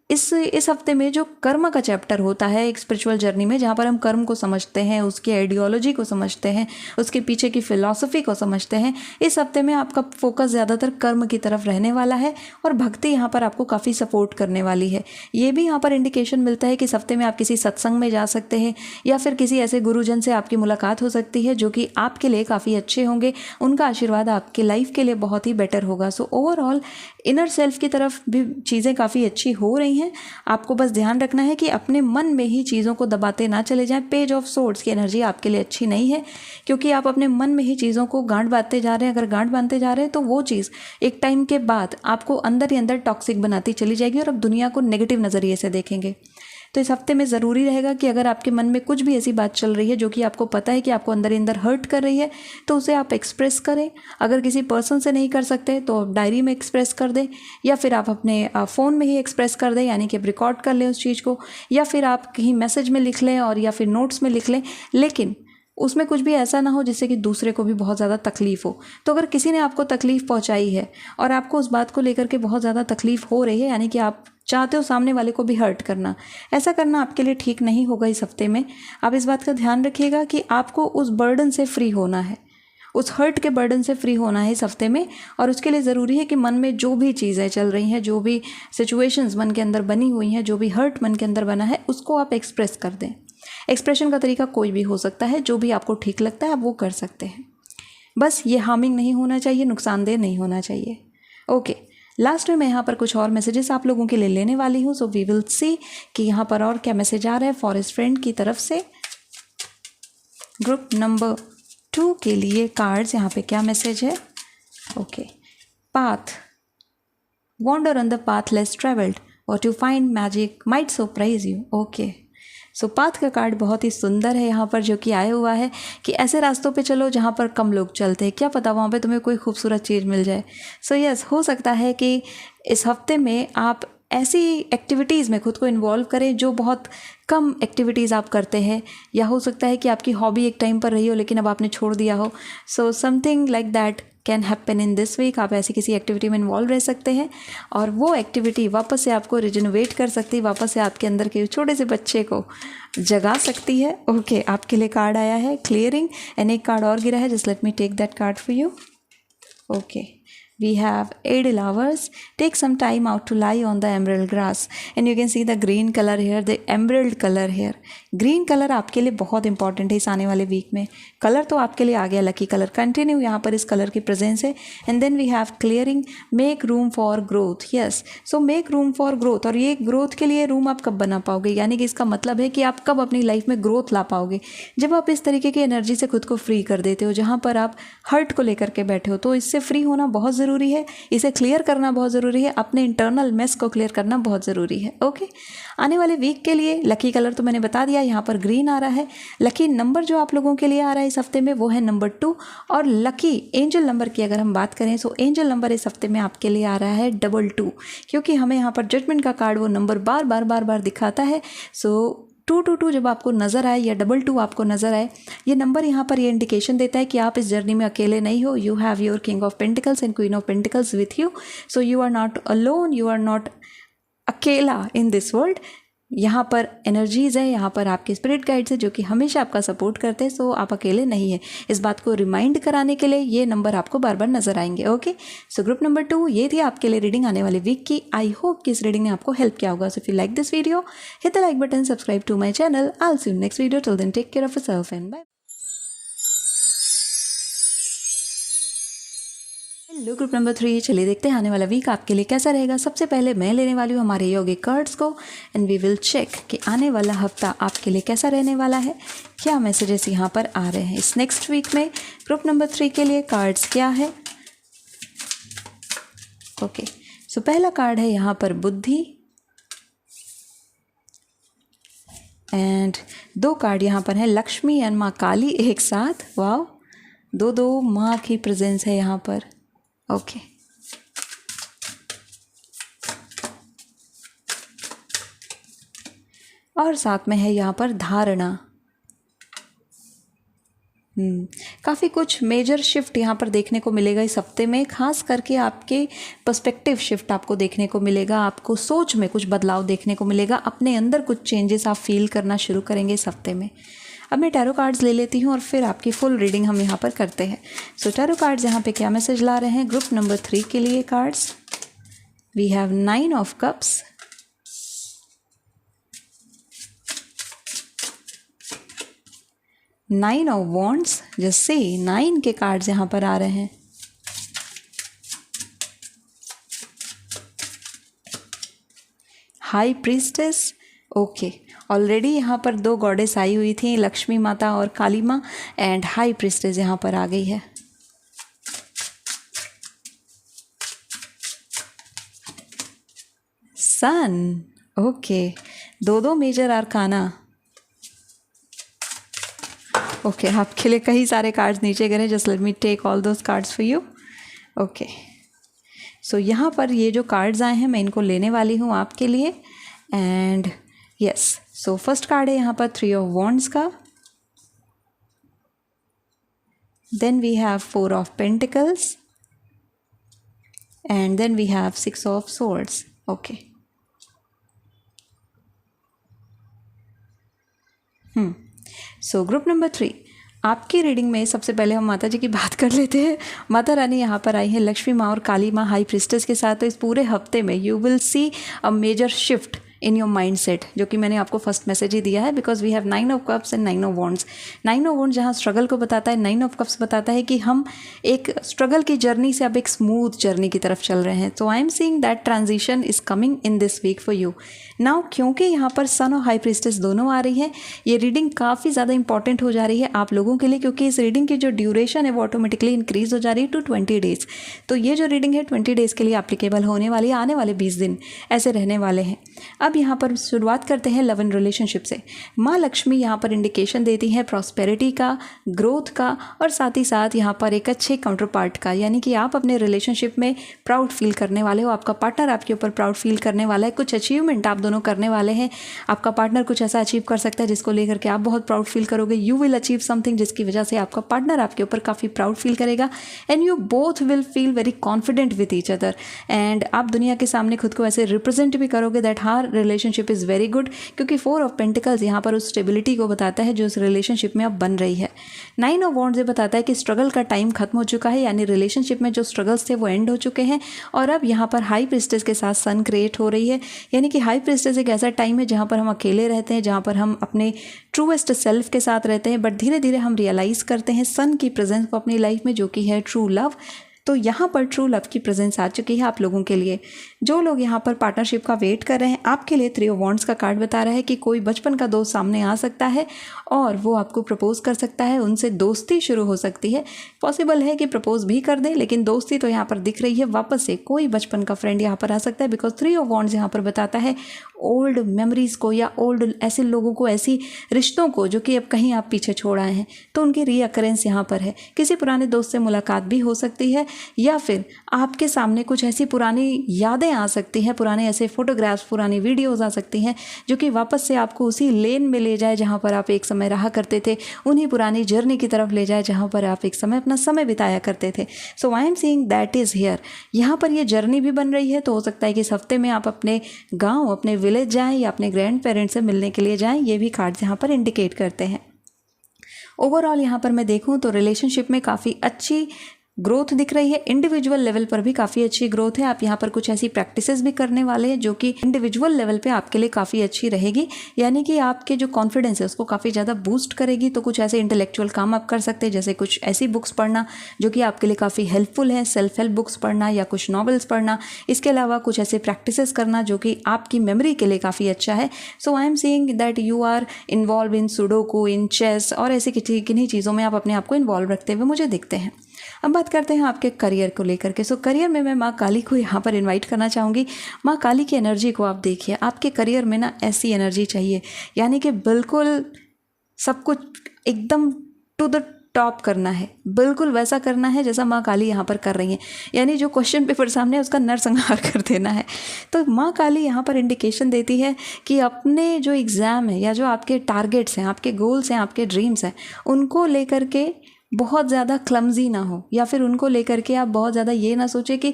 इस हफ्ते में जो कर्म का चैप्टर होता है एक स्पिरिचुअल जर्नी में, जहाँ पर हम कर्म को समझते हैं, उसकी आइडियोलॉजी को समझते हैं, उसके पीछे की फिलॉसफी को समझते हैं, इस हफ्ते में आपका फोकस ज़्यादातर कर्म की तरफ रहने वाला है और भक्ति यहाँ पर आपको काफ़ी सपोर्ट करने वाली है। ये भी यहाँ पर इंडिकेशन मिलता है कि इस हफ्ते में आप किसी सत्संग में जा सकते हैं या फिर किसी ऐसे गुरुजन से आपकी मुलाकात हो सकती है जो कि आपके लिए काफ़ी अच्छे होंगे। उनका आशीर्वाद आपके लाइफ के लिए बहुत ही बेटर होगा। सो ओवरऑल इनर सेल्फ की तरफ भी चीज़ें काफ़ी अच्छी हो रही हैं। आपको बस ध्यान रखना है कि अपने मन में ही चीज़ों को दबाते ना चले जाएं। पेज ऑफ सोर्ड्स की एनर्जी आपके लिए अच्छी नहीं है, क्योंकि आप अपने मन में ही चीज़ों को गांठ बांधते जा रहे हैं। अगर गांठ बांधते जा रहे हैं तो वो चीज़ एक टाइम के बाद आपको अंदर ही अंदर टॉक्सिक बनाती चली जाएगी और आप दुनिया को नेगेटिव नज़रिए से देखेंगे। तो इस हफ्ते में ज़रूरी रहेगा कि अगर आपके मन में कुछ भी ऐसी बात चल रही है जो कि आपको पता है कि आपको अंदर ही अंदर हर्ट कर रही है, तो उसे आप एक्सप्रेस करें। अगर किसी पर्सन से नहीं कर सकते तो आप डायरी में एक्सप्रेस कर दें, या फिर आप अपने फ़ोन में ही एक्सप्रेस कर दें, यानी कि आप रिकॉर्ड कर लें उस चीज़ को, या फिर आप कहीं मैसेज में लिख लें और या फिर नोट्स में लिख लें, लेकिन उसमें कुछ भी ऐसा ना हो जिससे कि दूसरे को भी बहुत ज़्यादा तकलीफ़ हो। तो अगर किसी ने आपको तकलीफ़ पहुंचाई है और आपको उस बात को लेकर के बहुत ज़्यादा तकलीफ़ हो रही है, यानी कि आप चाहते हो सामने वाले को भी हर्ट करना, ऐसा करना आपके लिए ठीक नहीं होगा इस हफ्ते में। आप इस बात का ध्यान रखिएगा कि आपको उस बर्डन से फ्री होना है, उस हर्ट के बर्डन से फ्री होना है इस हफ्ते में। और उसके लिए ज़रूरी है कि मन में जो भी चीज़ें चल रही हैं, जो भी सिचुएशंस मन के अंदर बनी हुई हैं, जो भी हर्ट मन के अंदर बना है, उसको आप एक्सप्रेस कर दें। एक्सप्रेशन का तरीका कोई भी हो सकता है, जो भी आपको ठीक लगता है आप वो कर सकते हैं। बस ये हार्मिंग नहीं होना चाहिए, नुकसानदेह नहीं होना चाहिए। ओके, लास्ट में मैं यहाँ पर कुछ और मैसेजेस आप लोगों के लिए लेने वाली हूँ। सो वी विल सी कि यहाँ पर और क्या मैसेज आ रहा है फॉरेस्ट फ्रेंड की तरफ से। ग्रुप नंबर 2 के लिए कार्ड्स यहाँ पे क्या मैसेज है। Okay, path, wander on the path less traveled, what you find magic might surprise you। Okay, so path का कार्ड बहुत ही सुंदर है यहाँ पर, जो कि आया हुआ है कि ऐसे रास्तों पे चलो जहाँ पर कम लोग चलते हैं, क्या पता वहाँ पे तुम्हें कोई खूबसूरत चीज़ मिल जाए। सो यस, हो सकता है कि इस हफ्ते में आप ऐसी एक्टिविटीज़ में खुद को इन्वॉल्व करें जो बहुत कम एक्टिविटीज़ आप करते हैं, या हो सकता है कि आपकी हॉबी एक टाइम पर रही हो लेकिन अब आपने छोड़ दिया हो। So something like that can happen in this week. आप ऐसी किसी एक्टिविटी में इन्वॉल्व रह सकते हैं और वो एक्टिविटी वापस से आपको रिजनरेट कर सकती है, वापस से आपके अंदर के छोटे से बच्चे को जगा सकती है। ओके, आपके लिए कार्ड आया है क्लियरिंग, एंड एक कार्ड और गिरा है। Just let me take that card for you. Okay, we have idle hours. Take some time out to lie on the emerald grass, and you can see the green color here, the emerald color here. Green colour आपके लिए बहुत इंपॉर्टेंट है इस आने वाले वीक में। कलर तो आपके लिए आ गया लकी कलर, कंटिन्यू यहाँ पर इस कलर की प्रेजेंस है। And then we have clearing, make room for growth. Yes, so make room for growth. और ये ग्रोथ के लिए रूम आप कब बना पाओगे, यानी कि इसका मतलब है कि आप कब अपनी लाइफ में ग्रोथ ला पाओगे, जब आप इस तरीके की एनर्जी से खुद को फ्री कर देते हो जहाँ पर आप हर्ट को लेकर के बैठे हो। तो इससे फ्री होना बहुत ज़रूरी ज़रूरी है, इसे क्लियर करना बहुत ज़रूरी है, अपने इंटरनल मेस को क्लियर करना बहुत ज़रूरी है। ओके, आने वाले वीक के लिए लकी कलर तो मैंने बता दिया, यहाँ पर ग्रीन आ रहा है। लकी नंबर जो आप लोगों के लिए आ रहा है इस हफ्ते में वो है नंबर 2। और लकी एंजल नंबर की अगर हम बात करें तो एंजल नंबर इस हफ्ते में आपके लिए आ रहा है 22, क्योंकि हमें यहाँ पर जजमेंट का कार्ड वो नंबर बार बार दिखाता है। सो 222 जब आपको नज़र आए या 22 आपको नज़र आए, ये नंबर यहाँ पर ये इंडिकेशन देता है कि आप इस जर्नी में अकेले नहीं हो। You have your King of pentacles and Queen of Pentacles with you, so you are not alone, you are not अकेला इन दिस वर्ल्ड। यहाँ पर एनर्जीज़ है, यहाँ पर आपके स्पिरिट गाइड्स है जो कि हमेशा आपका सपोर्ट करते हैं, सो आप अकेले नहीं हैं। इस बात को रिमाइंड कराने के लिए ये नंबर आपको बार बार नजर आएंगे। ओके, सो ग्रुप नंबर 2 ये थी आपके लिए रीडिंग आने वाले वीक की। आई होप कि इस रीडिंग ने आपको हेल्प किया होगा। So if you like this video hit the like button, subscribe to my channel. I will see you next video, till then take care of yourself and bye. Hello group number 3, चलिए देखते हैं आने वाला वीक आपके लिए कैसा रहेगा। सबसे पहले मैं लेने वाली हूँ हमारे योगिक कार्ड्स को एंड वी विल चेक कि आने वाला हफ्ता आपके लिए कैसा रहने वाला है, क्या मैसेजेस यहाँ पर आ रहे हैं इस नेक्स्ट वीक में। ग्रुप नंबर 3 के लिए कार्ड्स क्या है। ओके, सो पहला कार्ड है यहाँ पर बुद्धि एंड 2 कार्ड यहाँ पर है लक्ष्मी एंड माँ काली एक साथ। वाव, दो माँ की प्रेजेंस है यहाँ पर। ओके, और साथ में है यहाँ पर धारणा। काफ़ी कुछ मेजर शिफ्ट यहाँ पर देखने को मिलेगा इस हफ्ते में, खास करके आपके पर्सपेक्टिव शिफ्ट आपको देखने को मिलेगा, आपको सोच में कुछ बदलाव देखने को मिलेगा, अपने अंदर कुछ चेंजेस आप फील करना शुरू करेंगे इस हफ्ते में। अब मैं टैरो कार्ड्स ले लेती हूँ और फिर आपकी फुल रीडिंग हम यहाँ पर करते हैं। सो टैरो कार्ड्स यहाँ पे क्या मैसेज ला रहे हैं ग्रुप नंबर 3 के लिए cards. We have 9 of cups, nine of wands, जैसे 9 के कार्ड्स यहाँ पर आ रहे हैं। High priestess. ओके, ऑलरेडी यहाँ पर 2 गॉडेस आई हुई थी, लक्ष्मी माता और काली माँ, एंड हाई प्रीस्टेस यहाँ पर आ गई है। Sun. Okay, 2 major arcana. Okay, आपके लिए कई सारे कार्ड्स नीचे गिरे, just let me take all those cards for you. Okay, so यहाँ पर ये जो कार्ड्स आए हैं मैं इनको लेने वाली हूँ आपके लिए and yes, so first card है यहाँ पर 3 ऑफ वॉन्ड्स का, then we have 4 of pentacles and then we have 6 of swords. Okay, so group number 3 आपकी रीडिंग में सबसे पहले हम माता जी की बात कर लेते हैं। माता रानी यहाँ पर आई हैं लक्ष्मी माँ और काली माँ हाई प्रीस्टेस के साथ। तो इस पूरे हफ्ते में you will see a major shift in your mindset, जो कि मैंने आपको फर्स्ट मैसेज ही दिया है, because we have 9 of cups and 9 of wands. 9 of wands जहाँ स्ट्रगल को बताता है, 9 ऑफ कप्स बताता है कि हम एक स्ट्रगल की जर्नी से अब एक स्मूथ जर्नी की तरफ चल रहे हैं। तो I am seeing that transition is coming in this week for you now. क्योंकि यहाँ पर सन और हाई प्रीस्टेस दोनों आ रही है, ये रीडिंग काफ़ी ज़्यादा इंपॉर्टेंट हो जा रही है आप लोगों के लिए, क्योंकि इस रीडिंग की जो ड्यूरेशन है वो ऑटोमेटिकली इंक्रीज हो जा रही है टू 20 डेज़। तो ये जो रीडिंग है 20 डेज़ के लिए एप्लीकेबल होने वाली है, आने वाले 20 दिन ऐसे रहने वाले हैं। अब यहाँ पर शुरुआत करते हैं लव एंड रिलेशनशिप से। माँ लक्ष्मी यहाँ पर इंडिकेशन देती है प्रॉस्पेरिटी का, ग्रोथ का, और साथ ही साथ यहाँ पर एक अच्छे काउंटर पार्ट का, यानी कि आप अपने रिलेशनशिप में प्राउड फील करने वाले हो, आपका पार्टनर आपके ऊपर प्राउड फील करने वाला है, कुछ अचीवमेंट आप दोनों करने वाले हैं। आपका पार्टनर कुछ ऐसा अचीव कर सकता है जिसको लेकर के आप बहुत प्राउड फील करोगे। यू विल अचीव समथिंग जिसकी वजह से आपका पार्टनर आपके ऊपर काफ़ी प्राउड फील करेगा and you both will feel very confident with each other and आप दुनिया के सामने खुद को ऐसे रिप्रेजेंट भी करोगे दैट हार रिलेशनशिप इज़ वेरी गुड, क्योंकि 4 ऑफ पेंटिकल्स यहाँ पर उस स्टेबिलिटी को बताता है जो उस रिलेशनशिप में अब बन रही है। 9 ऑफ वॉन्ड्स ये बताता है कि स्ट्रगल का टाइम खत्म हो चुका है, यानी रिलेशनशिप में जो स्ट्रगल्स थे वो एंड हो चुके हैं और अब यहाँ पर हाई प्रीस्टेस के साथ सन क्रिएट हो रही है। यानी कि हाई प्रीस्टेस एक ऐसा टाइम है जहाँ पर हम अकेले रहते हैं, जहाँ पर हम अपने ट्रूएस्ट सेल्फ के साथ रहते हैं, बट धीरे धीरे हम रियलाइज़ करते हैं सन की प्रेजेंस को अपनी लाइफ में, जो कि है ट्रू लव। तो यहाँ पर ट्रू लव की प्रेजेंस आ चुकी है आप लोगों के लिए। जो लोग यहाँ पर पार्टनरशिप का वेट कर रहे हैं, आपके लिए 3 ऑफ वॉन्ड्स का कार्ड बता रहा है कि कोई बचपन का दोस्त सामने आ सकता है और वो आपको प्रपोज कर सकता है, उनसे दोस्ती शुरू हो सकती है। पॉसिबल है कि प्रपोज भी कर दे, लेकिन दोस्ती तो यहाँ पर दिख रही है। वापस से कोई बचपन का फ्रेंड यहाँ पर आ सकता है, बिकॉज 3 ऑफ वॉन्ड्स यहाँ पर बताता है ओल्ड मेमोरीज को या ओल्ड ऐसे लोगों को, ऐसी रिश्तों को जो कि अब कहीं आप पीछे छोड़ आए हैं, तो उनकी रीअकरेंस यहाँ पर है। किसी पुराने दोस्त से मुलाकात भी हो सकती है, या फिर आपके सामने कुछ ऐसी पुरानी यादें आ सकती हैं, पुराने ऐसे फोटोग्राफ्स, पुरानी वीडियोस आ सकती हैं जो कि वापस से आपको उसी लेन में ले जाए जहाँ पर आप एक समय रहा करते थे, उन्हीं पुरानी जर्नी की तरफ ले जाए जहाँ पर आप एक समय अपना समय बिताया करते थे। So I am seeing that is here. यहाँ पर ये जर्नी भी बन रही है, तो हो सकता है कि इस हफ्ते में आप अपने गाँव, अपने विलेज जाएँ या अपने ग्रैंड पेरेंट्स से मिलने के लिए जाएँ। ये भी कार्ड्स यहाँ पर इंडिकेट करते हैं। ओवरऑल यहाँ पर मैं देखूँ तो रिलेशनशिप में काफ़ी अच्छी ग्रोथ दिख रही है। इंडिविजुअल लेवल पर भी काफ़ी अच्छी ग्रोथ है। आप यहाँ पर कुछ ऐसी प्रैक्टिसेस भी करने वाले हैं जो कि इंडिविजुअल लेवल पे आपके लिए काफ़ी अच्छी रहेगी, यानी कि आपके जो कॉन्फिडेंस है उसको काफ़ी ज़्यादा बूस्ट करेगी। तो कुछ ऐसे इंटेलेक्चुअल काम आप कर सकते हैं, जैसे कुछ ऐसी बुक्स पढ़ना जो कि आपके लिए काफ़ी हेल्पफुल है, सेल्फ हेल्प बुक्स पढ़ना या कुछ नॉवेल्स पढ़ना। इसके अलावा कुछ ऐसे प्रैक्टिसेस करना जो कि आपकी मेमोरी के लिए काफ़ी अच्छा है। So I am seeing that you are involve in sudoku, in chess और ऐसी किन्हीं चीज़ों में आप अपने आप को इन्वॉल्व रखते हुए मुझे दिखते हैं। अब बात करते हैं आपके करियर को लेकर के। सो करियर में मैं माँ काली को यहाँ पर इनवाइट करना चाहूँगी। माँ काली की एनर्जी को आप देखिए। आपके करियर में ना ऐसी एनर्जी चाहिए, यानी कि बिल्कुल सब कुछ एकदम टू द टॉप करना है, बिल्कुल वैसा करना है जैसा माँ काली यहाँ पर कर रही हैं, यानी जो क्वेश्चन पेपर सामने है उसका नरसंहार कर देना है। तो माँ काली यहाँ पर इंडिकेशन देती है कि अपने जो एग्ज़ाम है या जो आपके टारगेट्स हैं, आपके गोल्स हैं, आपके ड्रीम्स हैं, उनको लेकर के बहुत ज़्यादा क्लमजी ना हो, या फिर उनको लेकर के आप बहुत ज़्यादा ये ना सोचें कि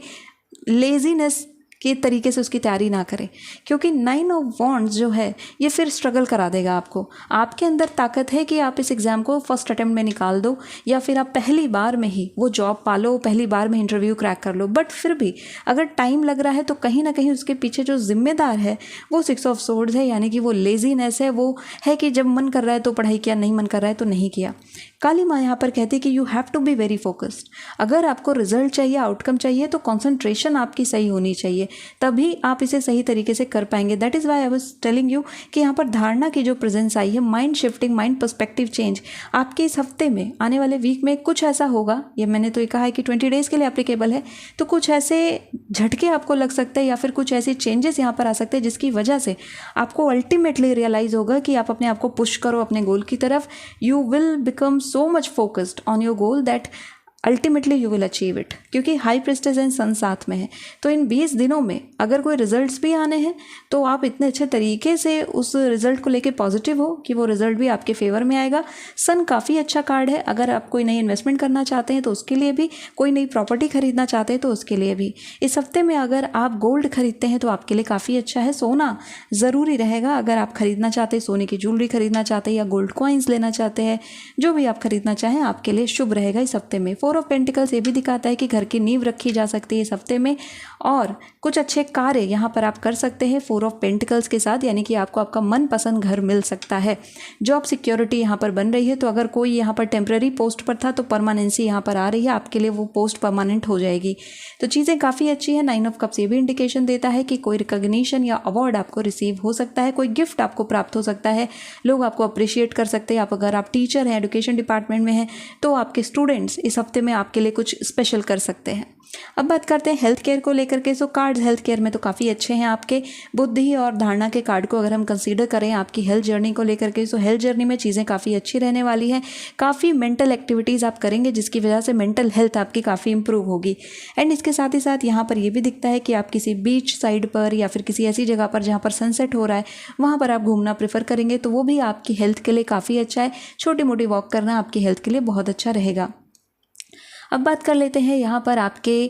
लेजीनेस के तरीके से उसकी तैयारी ना करें, क्योंकि 9 ऑफ वॉन्ड्स जो है ये फिर स्ट्रगल करा देगा आपको। आपके अंदर ताकत है कि आप इस एग्ज़ाम को फर्स्ट अटेम्प्ट में निकाल दो, या फिर आप पहली बार में ही वो जॉब पा लो, पहली बार में इंटरव्यू क्रैक कर लो। बट फिर भी अगर टाइम लग रहा है तो कहीं ना कहीं उसके पीछे जो जिम्मेदार है वो 6 ऑफ सोर्ड्स है, यानी कि वो लेजीनेस है। वो है कि जब मन कर रहा है तो पढ़ाई किया, नहीं मन कर रहा है तो नहीं किया। काली माँ यहाँ पर कहती है कि you have to be very focused. अगर आपको रिजल्ट चाहिए, आउटकम चाहिए, तो कॉन्सेंट्रेशन आपकी सही होनी चाहिए, तभी आप इसे सही तरीके से कर पाएंगे। That is why I was telling you कि यहाँ पर धारणा की जो प्रेजेंस आई है, mind shifting, mind perspective change, आपके इस हफ्ते में, आने वाले वीक में कुछ ऐसा होगा। ये मैंने तो ये कहा है कि 20 डेज़ के लिए एप्लीकेबल है, तो कुछ ऐसे झटके आपको लग सकते हैं या फिर कुछ ऐसे चेंजेस यहाँ पर आ सकते हैं जिसकी वजह से आपको अल्टीमेटली रियलाइज़ होगा कि आप अपने आप को पुश करो अपने गोल की तरफ। You will become so much focused on your goal that ultimately you will achieve it, क्योंकि हाई प्रेस्टेज एंड सन साथ में है। तो इन 20 दिनों में अगर कोई रिजल्ट्स भी आने हैं तो आप इतने अच्छे तरीके से उस रिजल्ट को लेके पॉजिटिव हो कि वो रिजल्ट भी आपके फेवर में आएगा। सन काफ़ी अच्छा कार्ड है। अगर आप कोई नई इन्वेस्टमेंट करना चाहते हैं तो उसके लिए भी, कोई नई प्रॉपर्टी खरीदना चाहते हैं तो उसके लिए भी। इस हफ्ते में अगर आप गोल्ड खरीदते हैं तो आपके लिए काफ़ी अच्छा है। सोना ज़रूरी रहेगा अगर आप खरीदना चाहते हैं, सोने की ज्वेलरी खरीदना चाहते हैं या गोल्ड कॉइन्स लेना चाहते हैं, जो भी आप खरीदना चाहें आपके लिए शुभ रहेगा इस हफ्ते में। 4 ऑफ पेंटिकल्स ये भी दिखाता है कि घर की नींव रखी जा सकती है इस हफ्ते में, और कुछ अच्छे कार्य यहाँ पर आप कर सकते हैं 4 ऑफ पेंटिकल्स के साथ, यानी कि आपको आपका मनपसंद घर मिल सकता है। जॉब सिक्योरिटी यहाँ पर बन रही है, तो अगर कोई यहाँ पर टेम्पररी पोस्ट पर था तो परमानेंसी यहाँ पर आ रही है, आपके लिए वो पोस्ट परमानेंट हो जाएगी। तो चीज़ें काफ़ी अच्छी है। 9 ऑफ कप्स ये भी इंडिकेशन देता है कि कोई रिकॉग्निशन या अवार्ड आपको रिसीव हो सकता है, कोई गिफ्ट आपको प्राप्त हो सकता है, लोग आपको अप्रिशिएट कर सकते हैं। अगर आप टीचर हैं, एजुकेशन डिपार्टमेंट में हैं, तो आपके स्टूडेंट्स इस हफ्ते में आपके लिए कुछ स्पेशल कर सकते हैं। अब बात करते हैं हेल्थ केयर को लेकर के। सो कार्ड्स हेल्थ केयर में तो काफ़ी अच्छे हैं आपके। बुद्धि और धारणा के कार्ड को अगर हम कंसीडर करें आपकी हेल्थ जर्नी को लेकर के, सो हेल्थ जर्नी में चीज़ें काफ़ी अच्छी रहने वाली हैं। काफ़ी मेंटल एक्टिविटीज़ आप करेंगे जिसकी वजह से मेंटल हेल्थ आपकी काफ़ी इंप्रूव होगी। एंड इसके साथ ही साथ यहाँ पर ये भी दिखता है कि आप किसी बीच साइड पर या फिर किसी ऐसी जगह पर जहाँ पर सनसेट हो रहा है वहाँ पर आप घूमना प्रेफर करेंगे, तो वो भी आपकी हेल्थ के लिए काफ़ी अच्छा है। छोटी मोटी वॉक करना आपकी हेल्थ के लिए बहुत अच्छा रहेगा। अब बात कर लेते हैं यहाँ पर आपके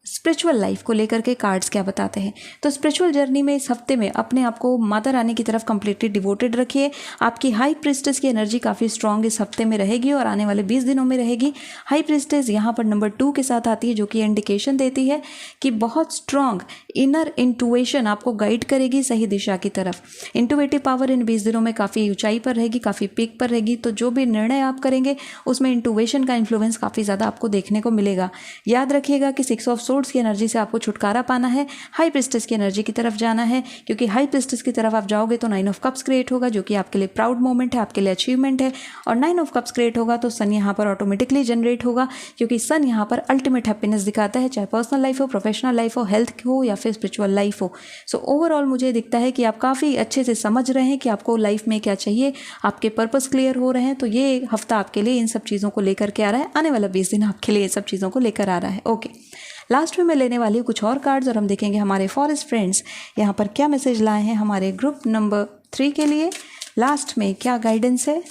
स्पिरिचुअल लाइफ को लेकर के कार्ड्स क्या बताते हैं। तो स्पिरिचुअल जर्नी में इस हफ्ते में अपने आप को माता रानी की तरफ कंप्लीटली डिवोटेड रखिए। आपकी हाई प्रिस्टेस की एनर्जी काफ़ी स्ट्रांग इस हफ्ते में रहेगी और आने वाले 20 दिनों में रहेगी। हाई प्रिस्टेस यहाँ पर नंबर 2 के साथ आती है, जो कि इंडिकेशन देती है कि बहुत स्ट्रांग इनर इंटुएशन आपको गाइड करेगी सही दिशा की तरफ। इंटुएटिव पावर इन 20 दिनों में काफ़ी ऊंचाई पर रहेगी, काफ़ी पीक पर रहेगी। तो जो भी निर्णय आप करेंगे उसमें इंटुएशन का इन्फ्लुएंस काफ़ी ज़्यादा आपको देखने को मिलेगा। याद रखिएगा कि 6 ऑफ सोर्ड्स की एनर्जी से आपको छुटकारा पाना है, हाई प्रिस्टेस की एनर्जी की तरफ जाना है, क्योंकि हाई प्रिस्टेस की तरफ आप जाओगे तो 9 ऑफ कप्स क्रिएट होगा, जो कि आपके लिए प्राउड मोमेंट है, आपके लिए अचीवमेंट है। और 9 ऑफ कप्स क्रिएट होगा तो सन यहाँ पर ऑटोमेटिकली जनरेट होगा, क्योंकि सन यहाँ पर अल्टीमेट हैप्पीनेस दिखाता है, चाहे पर्सनल लाइफ हो, प्रोफेशनल लाइफ हो, हेल्थ हो या फिर स्पिरिचुअल लाइफ हो। सो ओवरऑल मुझे दिखता है कि आप काफ़ी अच्छे से समझ रहे हैं कि आपको लाइफ में क्या चाहिए, आपके पर्पस क्लियर हो रहे हैं। तो ये हफ्ता आपके लिए इन सब चीज़ों को लेकर के आ रहा है, आने वाला 20 दिन आपके लिए ये सब चीज़ों को लेकर आ रहा है। ओके, लास्ट में मैं लेने वाली हूँ कुछ और कार्ड्स और हम देखेंगे हमारे फॉरेस्ट फ्रेंड्स यहाँ पर क्या मैसेज लाए हैं हमारे ग्रुप नंबर 3 के लिए। लास्ट में क्या गाइडेंस है।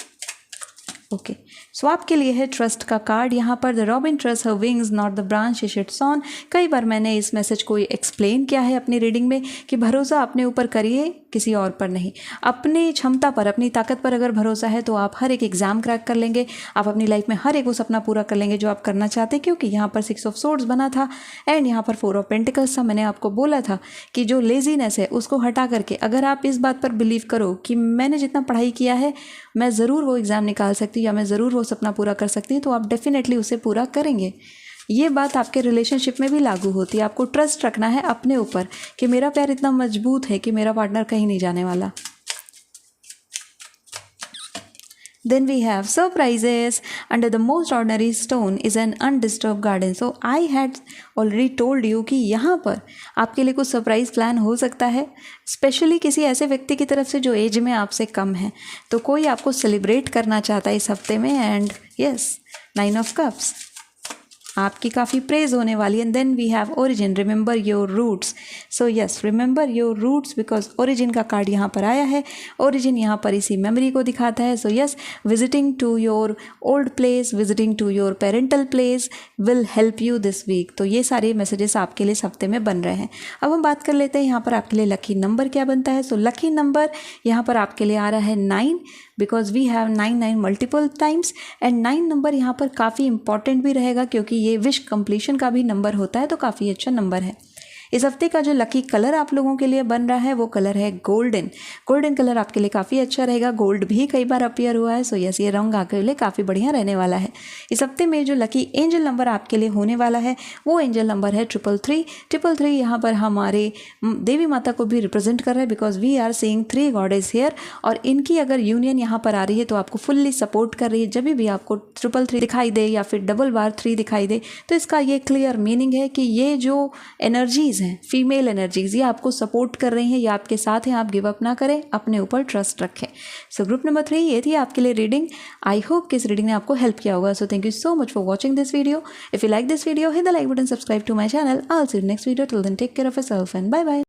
ओके, सो आपके लिए है ट्रस्ट का कार्ड यहाँ पर। The robin trust her wings not the branch it's on. कई बार मैंने इस मैसेज को एक्सप्लेन किया है अपनी रीडिंग में कि भरोसा अपने ऊपर करिए, किसी और पर नहीं। अपनी क्षमता पर, अपनी ताकत पर अगर भरोसा है तो आप हर एक एग्जाम क्रैक कर लेंगे, आप अपनी लाइफ में हर एक वो सपना पूरा कर लेंगे जो आप करना चाहते हैं। क्योंकि यहाँ पर 6 ऑफ सोर्ड्स बना था एंड यहाँ पर 4 ऑफ पेंटिकल्स था। मैंने आपको बोला था कि जो लेजीनेस है उसको हटा करके अगर आप इस बात पर बिलीव करो कि मैंने जितना पढ़ाई किया है मैं ज़रूर वो एग्ज़ाम निकाल सकती हूँ या मैं ज़रूर वो सपना पूरा कर सकती हूँ, तो आप डेफिनेटली उसे पूरा करेंगे। ये बात आपके रिलेशनशिप में भी लागू होती है। आपको ट्रस्ट रखना है अपने ऊपर कि मेरा प्यार इतना मजबूत है कि मेरा पार्टनर कहीं नहीं जाने वाला। Then we have surprises. Under the most ordinary stone is an undisturbed garden. So I had already told you कि यहाँ पर आपके लिए कुछ सरप्राइज प्लान हो सकता है, स्पेशली किसी ऐसे व्यक्ति की तरफ से जो एज में आपसे कम है। तो कोई आपको सेलिब्रेट करना चाहता है इस हफ्ते में एंड यस, 9 ऑफ कप्स आपकी काफ़ी प्रेज होने वाली है। And then we have origin, remember your roots. So yes, remember your roots because origin का कार्ड यहाँ पर आया है। ओरिजिन यहाँ पर इसी मेमोरी को दिखाता है। So yes, visiting to your old place, visiting to your parental place will help you this week. तो ये सारे मैसेजेस आपके लिए इस हफ्ते में बन रहे हैं। अब हम बात कर लेते हैं यहाँ पर आपके लिए लकी नंबर क्या बनता है। सो लकी नंबर यहाँ पर आपके लिए आ रहा है 9, because we have 9 multiple times and 9 number यहाँ पर काफ़ी इंपॉर्टेंट भी रहेगा, क्योंकि ये विश कंप्लीशन का भी नंबर होता है, तो काफ़ी अच्छा नंबर है। इस हफ्ते का जो लकी कलर आप लोगों के लिए बन रहा है वो कलर है गोल्डन। गोल्डन कलर आपके लिए काफ़ी अच्छा रहेगा। गोल्ड भी कई बार अपीयर हुआ है, सो यस, ये रंग आपके लिए काफ़ी बढ़िया रहने वाला है। इस हफ्ते में जो लकी एंजल नंबर आपके लिए होने वाला है वो एंजल नंबर है 333। 333 यहाँ पर हमारे देवी माता को भी रिप्रेजेंट कर रहा है, because we are seeing 3 goddess here. और इनकी अगर यूनियन यहाँ पर आ रही है तो आपको फुल्ली सपोर्ट कर रही है। जब भी आपको 333 दिखाई दे या फिर डबल बार 3 दिखाई दे तो इसका ये क्लियर मीनिंग है कि ये जो एनर्जीज़ हैं, फीमेल एनर्जीज, ये आपको सपोर्ट कर रही हैं, ये आपके साथ हैं। आप गिव अप ना करें, अपने ऊपर ट्रस्ट रखें। सो ग्रुप नंबर 3 ये थी आपके लिए रीडिंग। आई होप कि इस रीडिंग ने आपको हेल्प किया होगा। So thank you so much for watching this video. If you like this video, hit the like button, subscribe to my channel. I will see you next video. Till then take care of yourself and bye bye.